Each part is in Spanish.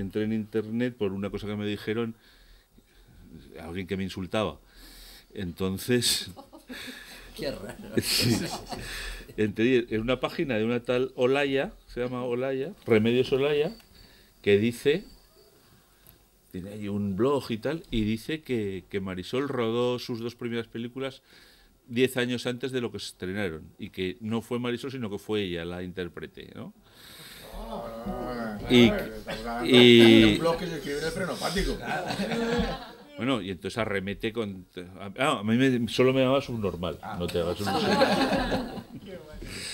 entré en internet por una cosa que me dijeron, alguien que me insultaba. Entonces, Qué raro. sí, entré en una página de una tal Olaya, se llama Olaya, Remedios Olaya, que dice, tiene ahí un blog y tal, y dice que Marisol rodó sus 2 primeras películas 10 años antes de lo que se estrenaron, y que no fue Marisol, sino que fue ella la intérprete, ¿no? Y, Estamos hablando de un y, blog que se escribe en el frenopático. bueno, y entonces arremete con... a mí solo me llamaba subnormal, no te hagas un...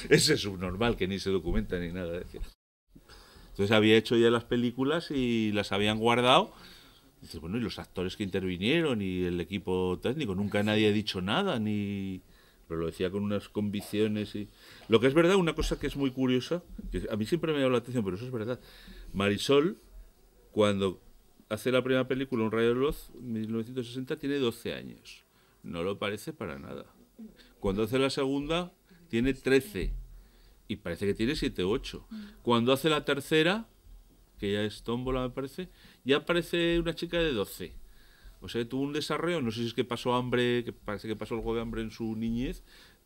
Ese es subnormal, que ni se documenta ni nada. Decía. Entonces había hecho ya las películas y las habían guardado. Dice, bueno, y los actores que intervinieron y el equipo técnico, nunca nadie ha dicho nada, ni... Pero lo decía con unas convicciones y... Lo que es verdad, una cosa que es muy curiosa, que a mí siempre me ha llamado la atención, pero eso es verdad. Marisol, cuando hace la primera película, Un rayo de luz, en 1960, tiene 12 años. No lo parece para nada. Cuando hace la segunda, tiene 13. Y parece que tiene 7 o 8. Cuando hace la tercera, que ya es tómbola, me parece, ya parece una chica de 12. O sea, tuvo un desarrollo, no sé si es que pasó hambre, que parece que pasó algo de hambre en su niñez,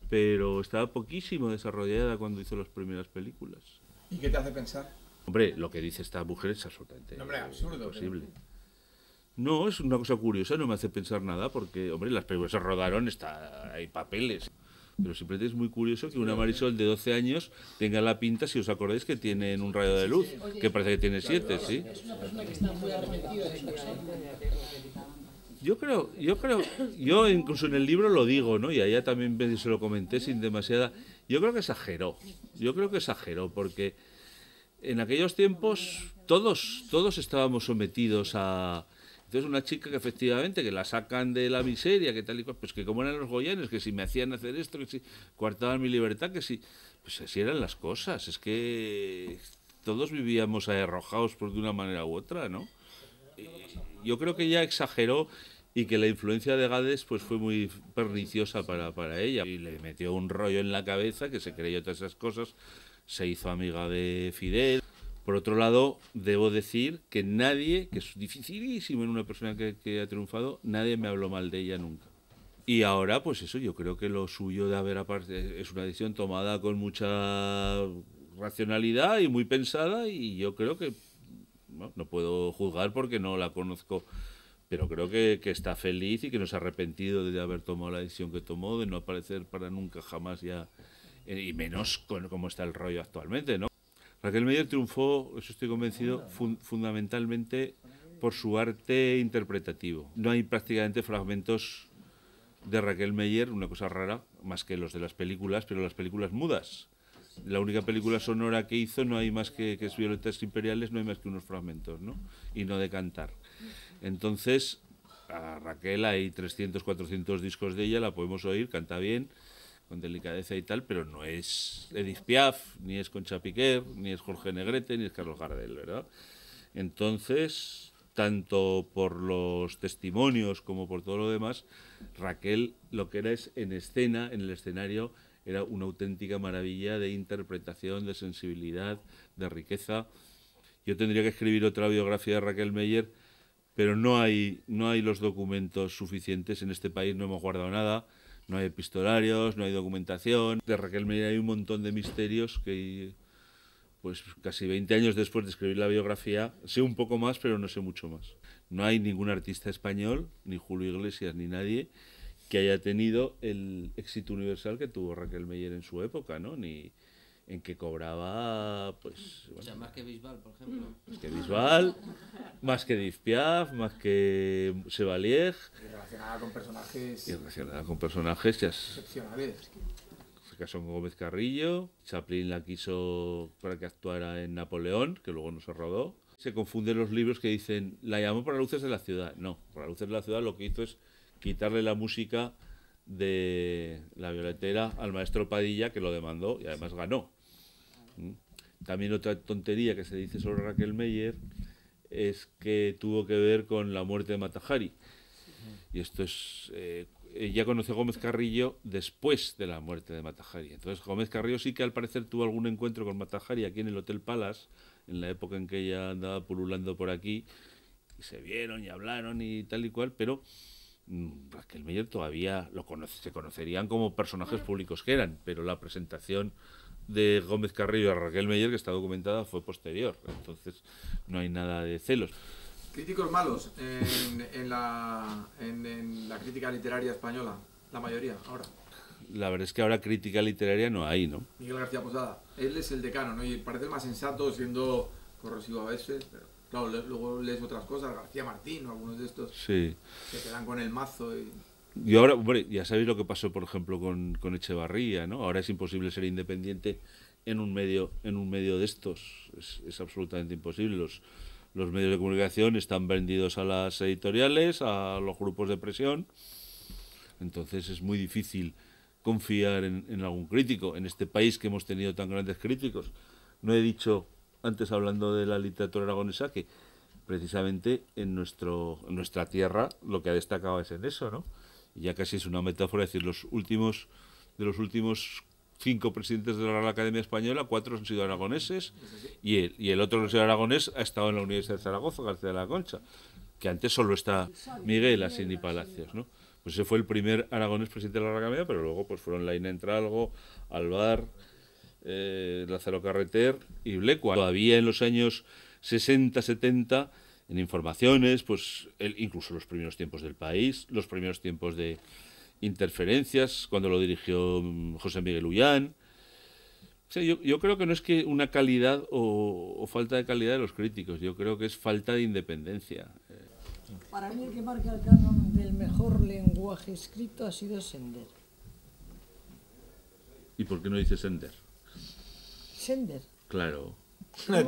pero estaba poquísimo desarrollada cuando hizo las primeras películas. ¿Y qué te hace pensar? Hombre, lo que dice esta mujer es absolutamente No, hombre, absurdo, imposible. No, es una cosa curiosa, no me hace pensar nada, porque, hombre, las películas se rodaron, hay papeles. Pero simplemente es muy curioso que una Marisol de 12 años tenga la pinta, si os acordáis, que tiene en Un rayo de luz, que parece que tiene 7, ¿sí? Es una persona que está muy arrepentida de su pasado. Yo incluso en el libro lo digo, ¿no? Y a ella también se lo comenté sin demasiada... Yo creo que exageró, porque en aquellos tiempos todos estábamos sometidos a... Entonces una chica que efectivamente, que la sacan de la miseria, que tal y cual, pues que como eran los goyanes, que si me hacían hacer esto, que si coartaban mi libertad, que si... Pues así eran las cosas, es que todos vivíamos arrojados por de una manera u otra, ¿no? Yo creo que ella exageró y que la influencia de Gades pues fue muy perniciosa para ella. Y le metió un rollo en la cabeza, que se creyó todas esas cosas, se hizo amiga de Fidel. Por otro lado, debo decir que nadie, que es dificilísimo en una persona que ha triunfado, nadie me habló mal de ella nunca. Y ahora, pues eso, yo creo que lo suyo de haber aparte es una decisión tomada con mucha racionalidad y muy pensada, y yo creo que no puedo juzgar porque no la conozco, pero creo que está feliz y que no se ha arrepentido de haber tomado la decisión que tomó, de no aparecer para nunca jamás ya, y menos con cómo está el rollo actualmente, ¿no? Raquel Meller triunfó, eso estoy convencido, fundamentalmente por su arte interpretativo. No hay prácticamente fragmentos de Raquel Meller, una cosa rara, más que los de las películas, pero las películas mudas. La única película sonora que hizo no hay más que es Violetas Imperiales, no hay más que unos fragmentos, ¿no? Y no de cantar. Entonces, a Raquel hay 300, 400 discos de ella, la podemos oír, canta bien, con delicadeza y tal, pero no es Edith Piaf, ni es Concha Piquer, ni es Jorge Negrete, ni es Carlos Gardel, ¿verdad? Entonces, tanto por los testimonios como por todo lo demás, Raquel lo que era es en escena, en el escenario, era una auténtica maravilla de interpretación, de sensibilidad, de riqueza. Yo tendría que escribir otra biografía de Raquel Meller, pero no hay los documentos suficientes. En este país no hemos guardado nada, no hay epistolarios, no hay documentación. De Raquel Meller hay un montón de misterios que, pues casi 20 años después de escribir la biografía, sé un poco más, pero no sé mucho más. No hay ningún artista español, ni Julio Iglesias, ni nadie, que haya tenido el éxito universal que tuvo Raquel Meller en su época, ¿no? Ni en que cobraba, pues... Bueno, o sea, más que Bisbal, por ejemplo. Más que Bisbal, más que Edith Piaf, más que Chevalier. Y relacionada con personajes... Y relacionada con personajes ya excepcionales. Se casó con Gómez Carrillo, Chaplin la quiso para que actuara en Napoleón, que luego no se rodó. Se confunden los libros que dicen, la llamó para Luces de la Ciudad. No, para Luces de la Ciudad lo que hizo es quitarle la música de La Violetera al maestro Padilla, que lo demandó y además ganó. También otra tontería que se dice sobre Raquel Meller es que tuvo que ver con la muerte de Mata Hari. Y esto es... ella conoció a Gómez Carrillo después de la muerte de Mata Hari. Entonces Gómez Carrillo sí que al parecer tuvo algún encuentro con Mata Hari aquí en el Hotel Palace, en la época en que ella andaba pululando por aquí, y se vieron y hablaron y tal y cual, pero Raquel Meller todavía se conocerían como personajes públicos que eran, pero la presentación de Gómez Carrillo a Raquel Meller, que está documentada, fue posterior, entonces no hay nada de celos. Críticos malos en la crítica literaria española, la mayoría, ahora. La verdad es que ahora crítica literaria no hay, ¿no? Miguel García Posada, él es el decano, ¿no? Y parece el más sensato, siendo corrosivo a veces, pero claro, luego lees otras cosas, García Martín o algunos de estos Sí. que te dan con el mazo y... Y ahora, hombre, ya sabéis lo que pasó, por ejemplo, con Echevarría, ¿no? Ahora es imposible ser independiente en un medio de estos. Es absolutamente imposible. Los medios de comunicación están vendidos a las editoriales, a los grupos de presión. Entonces es muy difícil confiar en algún crítico. En este país que hemos tenido tan grandes críticos. No he dicho, antes hablando de la literatura aragonesa, que precisamente en nuestra tierra lo que ha destacado es en eso, ¿no? Y ya casi es una metáfora decir, de los últimos 5 presidentes de la Real Academia Española, 4 han sido aragoneses y el otro que no sido aragonés ha estado en la Universidad de Zaragoza, García de la Concha, que antes solo está Miguel Asín y Palacios, ¿no? Pues ese fue el primer aragonés presidente de la Real Academia, pero luego pues fueron Laina Entralgo, Alvar, Lázaro Carreter y Blecua. Todavía en los años 60, 70, en informaciones, pues incluso los primeros tiempos del País, los primeros tiempos de Interferencias, cuando lo dirigió José Miguel Ullán. O sea, yo creo que no es que una calidad o falta de calidad de los críticos, yo creo que es falta de independencia. Para mí el que marca el canon del mejor lenguaje escrito ha sido Sender. ¿Y por qué no dice Sender? Sender. Claro.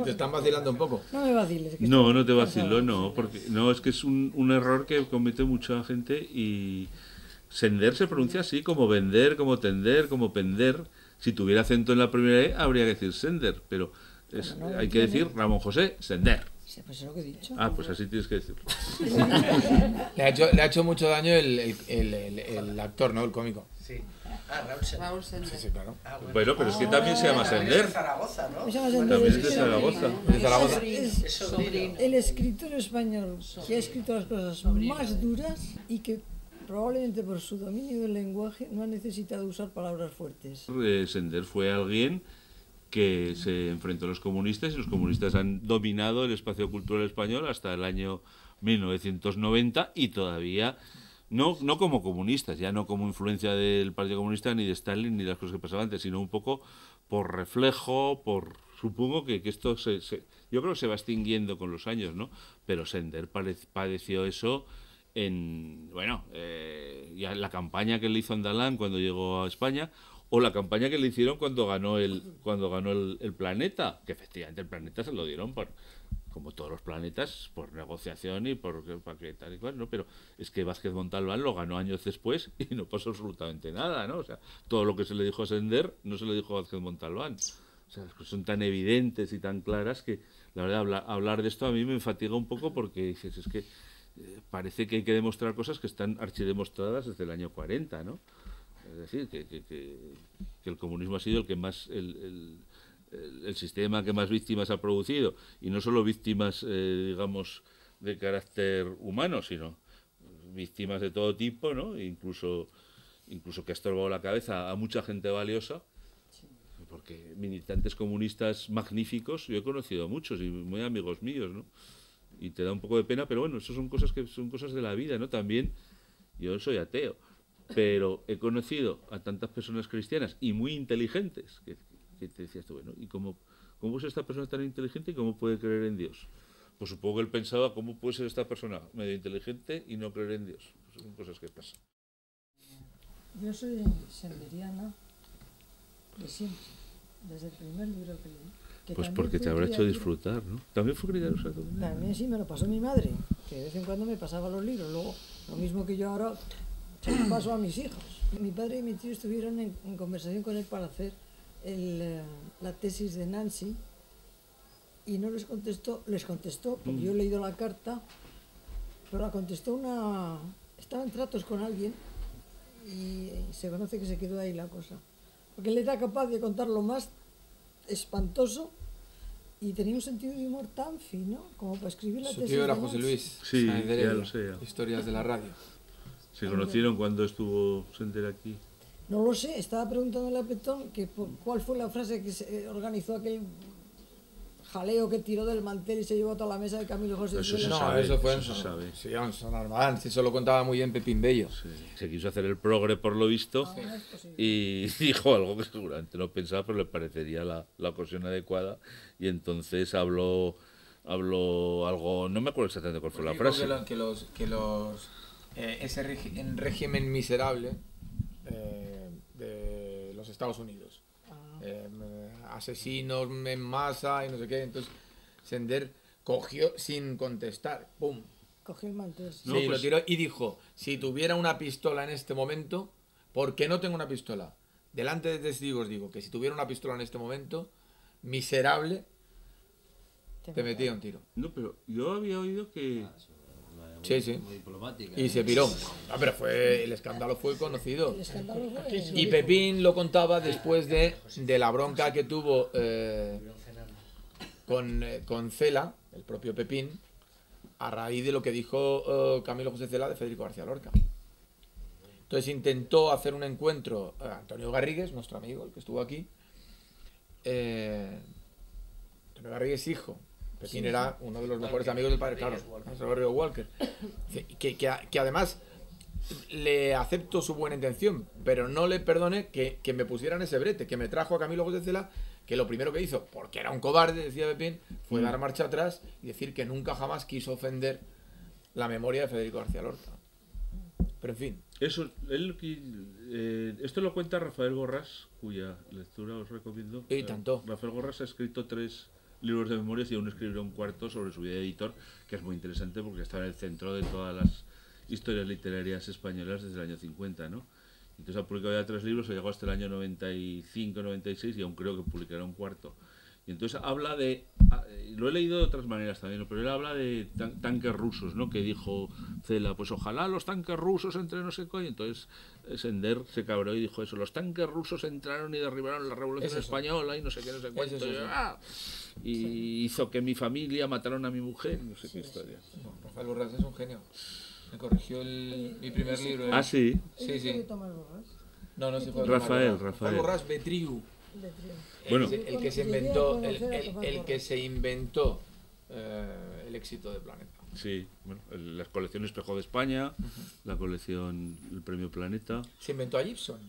Te están vacilando un poco. No me vaciles. Que No, estoy no te cansado. vacilo, no, porque no, es que es un error que comete mucha gente y Sender se pronuncia así, como vender, como tender, como pender. Si tuviera acento en la primera E, habría que decir Sender, pero hay que decir Ramón José Sender. Sí, pues es lo que he dicho. Ah, pues así tienes que decirlo. Le ha hecho mucho daño el actor, ¿no? El cómico. Sí. Ah, Raúl Sender. Raúl Sender. Sí, claro. Ah, Bueno, pero es que también se llama También es Sender. de Zaragoza, ¿no? Me llama Sender. También es de Zaragoza. ¿De Zaragoza? Es sobrino. El escritor español que ha escrito las cosas más duras y que probablemente por su dominio del lenguaje no ha necesitado usar palabras fuertes. Sender fue alguien que se enfrentó a los comunistas y los comunistas han dominado el espacio cultural español hasta el año 1990 y todavía no como comunistas, ya no como influencia del Partido Comunista ni de Stalin ni de las cosas que pasaban antes, sino un poco por reflejo, supongo que esto yo creo que se va extinguiendo con los años, ¿no? Pero Sender padeció eso ya la campaña que le hizo Andalán cuando llegó a España, o la campaña que le hicieron cuando ganó el Planeta, que efectivamente el Planeta se lo dieron como todos los planetas, por negociación y para que tal y cual, ¿no? Pero es que Vázquez Montalbán lo ganó años después y no pasó absolutamente nada, ¿no? O sea, todo lo que se le dijo a Sender no se le dijo a Vázquez Montalbán. O sea, las cosas son tan evidentes y tan claras que, la verdad, hablar de esto a mí me fatiga un poco porque dices, es que parece que hay que demostrar cosas que están archidemostradas desde el año 40, ¿no? Es decir, que el comunismo ha sido el que más el sistema que más víctimas ha producido, y no solo víctimas, digamos, de carácter humano, sino víctimas de todo tipo, ¿no? Incluso que ha estorbado la cabeza a mucha gente valiosa, porque militantes comunistas magníficos, yo he conocido a muchos y muy amigos míos, ¿no? Y te da un poco de pena, pero bueno, eso son cosas de la vida, ¿no? También yo soy ateo, pero he conocido a tantas personas cristianas y muy inteligentes que te decías tú, bueno, ¿y cómo es esta persona tan inteligente y cómo puede creer en Dios? Pues supongo que él pensaba, ¿cómo puede ser esta persona medio inteligente y no creer en Dios? Pues son cosas que pasan. Yo soy senderiana de siempre, desde el primer libro que leí. Que Pues también porque te fue habrá hecho criatura. disfrutar, ¿no? También fue criatura. También sí me lo pasó mi madre, que de vez en cuando me pasaba los libros. Luego, lo mismo que yo ahora se lo paso a mis hijos. Mi padre y mi tío estuvieron en conversación con él para hacer la tesis de Nancy y no les contestó, porque yo he leído la carta, pero la contestó estaba en tratos con alguien y se conoce que se quedó ahí la cosa. Porque él era capaz de contar lo más espantoso Y tenía un sentido de humor tan fino como para escribir la Su tesis. tío era de José Marx. Luis. Sí, Sáenz de ya Heredia, lo sé, ya. Historias de la radio. Se conocieron cuando estuvo Sender aquí. No lo sé, estaba preguntándole a Petón que cuál fue la frase que se organizó aquel jaleo que tiró del mantel y se llevó a toda la mesa de Camilo José Eso se Cela. No, sabe, eso fue eso se sabe. Sí, eso es normal. Sí, eso lo contaba muy bien Pepín Bello. Sí. Se quiso hacer el progre por lo visto Ah, es posible. y dijo algo que seguramente no pensaba, pero le parecería la ocasión adecuada. Y entonces habló algo, no me acuerdo exactamente cuál fue la Dijo frase. ese régimen miserable de los Estados Unidos. Asesinos en masa y no sé qué. Entonces Sender cogió sin contestar. ¡Pum! Cogió el mantel. No, Sí, pues- lo tiró y dijo, si tuviera una pistola en este momento, ¿por qué no tengo una pistola? Delante de testigos digo que si tuviera una pistola en este momento, miserable, te metía un tiro. No, pero yo había oído que... Sí, sí. Muy diplomática. Y se piró. Ah, pero el escándalo fue conocido. El escándalo fue... Y Pepín lo contaba después de la bronca que tuvo con Cela, el propio Pepín, a raíz de lo que dijo Camilo José Cela de Federico García Lorca. Entonces intentó hacer un encuentro, Antonio Garrigues, nuestro amigo, el que estuvo aquí. Antonio Garrigues, hijo. Pepín era uno de los mejores amigos del padre, claro, Gregorio Walker. Que además le acepto su buena intención, pero no le perdone que me pusieran ese brete, que me trajo a Camilo José Cela, que lo primero que hizo, porque era un cobarde, decía Pepín, fue dar marcha atrás y decir que nunca jamás quiso ofender la memoria de Federico García Lorca. Pero en fin. Eso, esto lo cuenta Rafael Borrás, cuya lectura os recomiendo. Y tanto. Rafael Borrás ha escrito 3 libros de memorias y aún escribirá un cuarto sobre su vida de editor, que es muy interesante porque está en el centro de todas las historias literarias españolas desde el año 50, ¿no? Entonces ha publicado ya 3 libros, ha llegado hasta el año 95, 96 y aún creo que publicará un cuarto. Y entonces habla de, lo he leído de otras maneras también, ¿no? Pero él habla de tanques rusos, ¿no? Que dijo Cela, pues ojalá los tanques rusos entren no sé qué. Y entonces Sender se cabró y dijo eso, los tanques rusos entraron y derribaron la Revolución Española y no sé qué, no sé cuánto. Y hizo que mi familia mataron a mi mujer, no sé qué historia. No, Rafael Borrás es un genio. Me corrigió mi primer libro. Ah, sí. Sí, sí. Tomás Borrás, No, se fue Rafael. Rafael Borrás Betriu. de Triana. Bueno. El que se Llegué a inventó, conocer a Tomás el que Borrás. se inventó el éxito de Planeta. Sí, bueno, las colecciones Espejo de España, la colección El Premio Planeta. Se inventó a Gibson.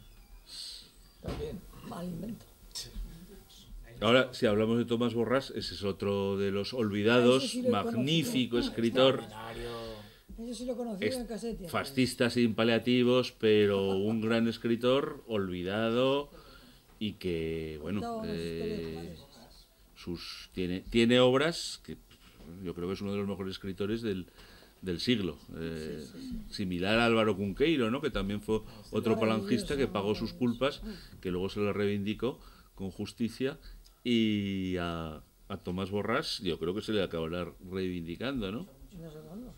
También. Mal invento. Ahora, si hablamos de Tomás Borrás, ese es otro de los olvidados, Ese sí lo he magnífico conocido. escritor, Eso sí lo conocí en Casetia. fascista sin paliativos, pero un gran escritor, olvidado y que, bueno, Contaba unas historias maravillosas. tiene obras que yo creo que es uno de los mejores escritores del siglo. Similar a Álvaro Cunqueiro, ¿no? Que también fue otro falangista que pagó sus culpas, que luego se lo reivindicó con justicia, y a Tomás Borrás yo creo que se le acabará reivindicando, ¿no? No sé cuándo.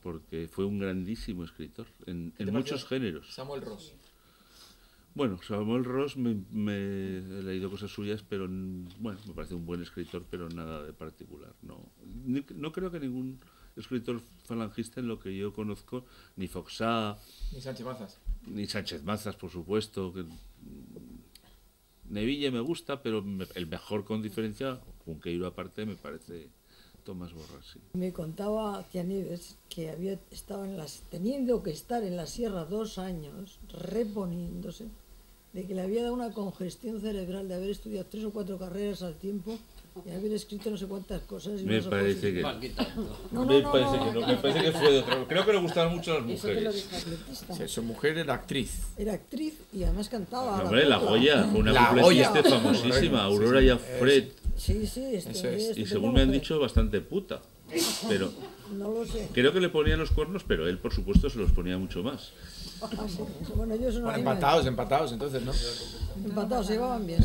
Porque fue un grandísimo escritor en ¿Qué te muchos pareció? géneros. Samuel Ross. Bueno, Samuel Ross me he leído cosas suyas, pero bueno, me parece un buen escritor, pero nada de particular. No creo que ningún escritor falangista en lo que yo conozco, ni Foxá, Ni Sánchez Mazas. ni Sánchez Mazas, por supuesto. Neville me gusta, pero el mejor con diferencia, Cunqueiro aparte, me parece Tomás Borrás. Sí. Me contaba Tía Nieves que había estado teniendo que estar en la sierra 2 años reponiéndose de que le había dado una congestión cerebral de haber estudiado 3 o 4 carreras al tiempo y haber escrito no sé cuántas cosas. Y Me no sé parece que... Mal quitando. No, me no, parece no, que no, me parece que fue de otro. Creo que le gustaban mucho las Eso que lo mujeres. dijo atletista. Sí, su mujer era actriz. Era actriz y además cantaba. a Hombre, la copla. Goya, fue una La cupletista Goya. famosísima, Sí, Aurora sí. Jaffret, Sí, sí, Eso es. y estupenda según me han mujer. dicho, bastante puta. Pero No lo sé. creo que le ponían los cuernos, pero él, por supuesto, se los ponía mucho más. Ah, sí. Bueno, ellos no Bueno, empatados entonces, ¿no? empatados, se llevaban bien.